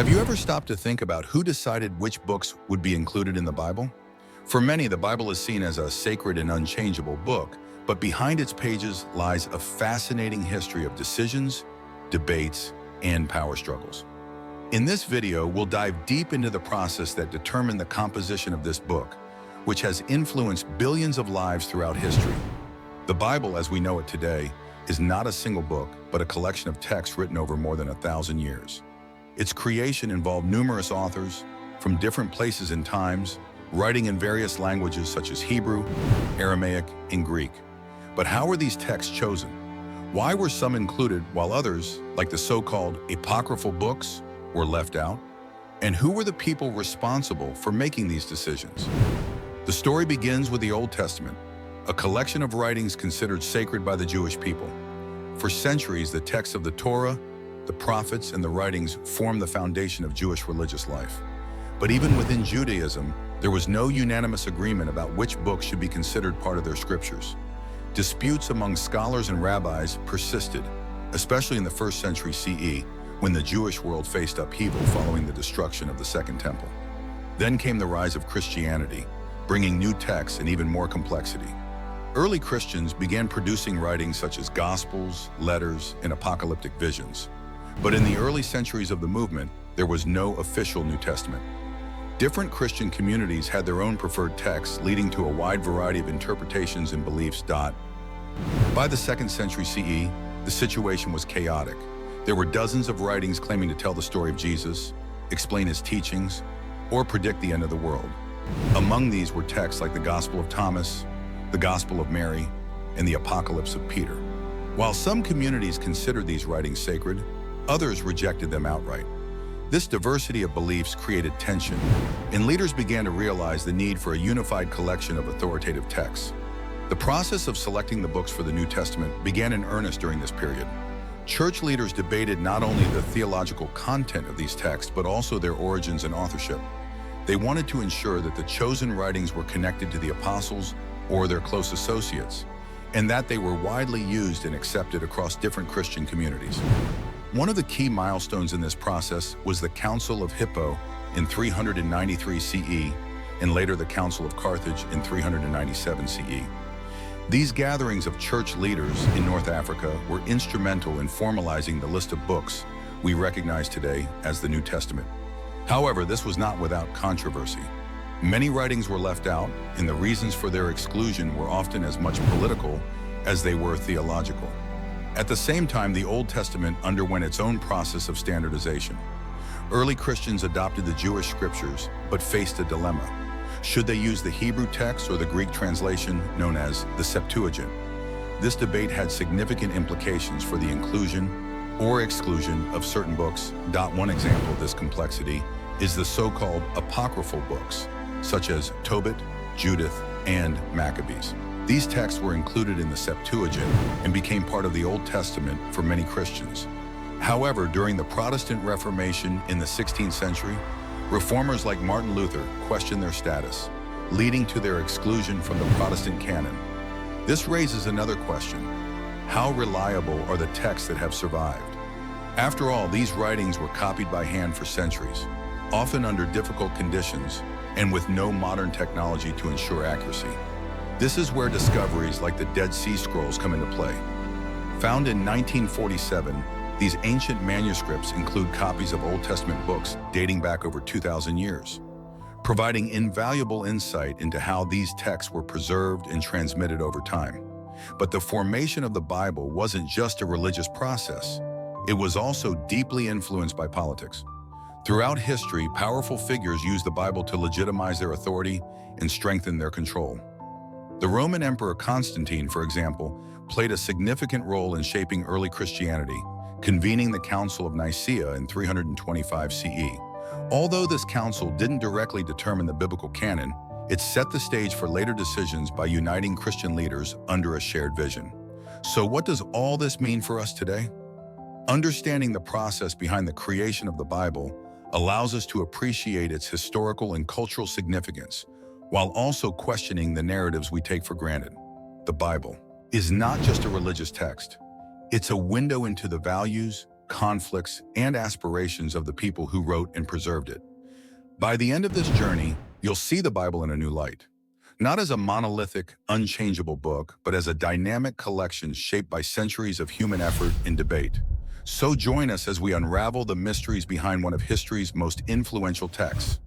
Have you ever stopped to think about who decided which books would be included in the Bible? For many, the Bible is seen as a sacred and unchangeable book, but behind its pages lies a fascinating history of decisions, debates, and power struggles. In this video, we'll dive deep into the process that determined the composition of this book, which has influenced billions of lives throughout history. The Bible, as we know it today, is not a single book, but a collection of texts written over more than 1,000 years. Its creation involved numerous authors from different places and times, writing in various languages such as Hebrew, Aramaic, and Greek. But how were these texts chosen? Why were some included while others, like the so-called apocryphal books, were left out? And who were the people responsible for making these decisions? The story begins with the Old Testament, a collection of writings considered sacred by the Jewish people. For centuries, the texts of the Torah, the prophets, and the writings formed the foundation of Jewish religious life. But even within Judaism, there was no unanimous agreement about which books should be considered part of their scriptures. Disputes among scholars and rabbis persisted, especially in the 1st century CE, when the Jewish world faced upheaval following the destruction of the Second Temple. Then came the rise of Christianity, bringing new texts and even more complexity. Early Christians began producing writings such as Gospels, letters, and apocalyptic visions. But in the early centuries of the movement, there was no official New Testament. Different Christian communities had their own preferred texts, leading to a wide variety of interpretations and beliefs. By the 2nd century CE, the situation was chaotic. There were dozens of writings claiming to tell the story of Jesus, explain his teachings, or predict the end of the world. Among these were texts like the Gospel of Thomas, the Gospel of Mary, and the Apocalypse of Peter. While some communities considered these writings sacred, others rejected them outright. This diversity of beliefs created tension, and leaders began to realize the need for a unified collection of authoritative texts. The process of selecting the books for the New Testament began in earnest during this period. Church leaders debated not only the theological content of these texts, but also their origins and authorship. They wanted to ensure that the chosen writings were connected to the apostles or their close associates, and that they were widely used and accepted across different Christian communities. One of the key milestones in this process was the Council of Hippo in 393 CE, and later the Council of Carthage in 397 CE. These gatherings of church leaders in North Africa were instrumental in formalizing the list of books we recognize today as the New Testament. However, this was not without controversy. Many writings were left out, and the reasons for their exclusion were often as much political as they were theological. At the same time, the Old Testament underwent its own process of standardization. Early Christians adopted the Jewish scriptures, but faced a dilemma. Should they use the Hebrew text or the Greek translation known as the Septuagint? This debate had significant implications for the inclusion or exclusion of certain books. One example of this complexity is the so-called apocryphal books, such as Tobit, Judith, and Maccabees. These texts were included in the Septuagint and became part of the Old Testament for many Christians. However, during the Protestant Reformation in the 16th century, reformers like Martin Luther questioned their status, leading to their exclusion from the Protestant canon. This raises another question: how reliable are the texts that have survived? After all, these writings were copied by hand for centuries, often under difficult conditions and with no modern technology to ensure accuracy. This is where discoveries like the Dead Sea Scrolls come into play. Found in 1947, these ancient manuscripts include copies of Old Testament books dating back over 2,000 years, providing invaluable insight into how these texts were preserved and transmitted over time. But the formation of the Bible wasn't just a religious process. It was also deeply influenced by politics. Throughout history, powerful figures used the Bible to legitimize their authority and strengthen their control. The Roman Emperor Constantine, for example, played a significant role in shaping early Christianity, convening the Council of Nicaea in 325 CE. Although this council didn't directly determine the biblical canon, it set the stage for later decisions by uniting Christian leaders under a shared vision. So what does all this mean for us today? Understanding the process behind the creation of the Bible allows us to appreciate its historical and cultural significance, while also questioning the narratives we take for granted. The Bible is not just a religious text. It's a window into the values, conflicts, and aspirations of the people who wrote and preserved it. By the end of this journey, you'll see the Bible in a new light. Not as a monolithic, unchangeable book, but as a dynamic collection shaped by centuries of human effort and debate. So join us as we unravel the mysteries behind one of history's most influential texts.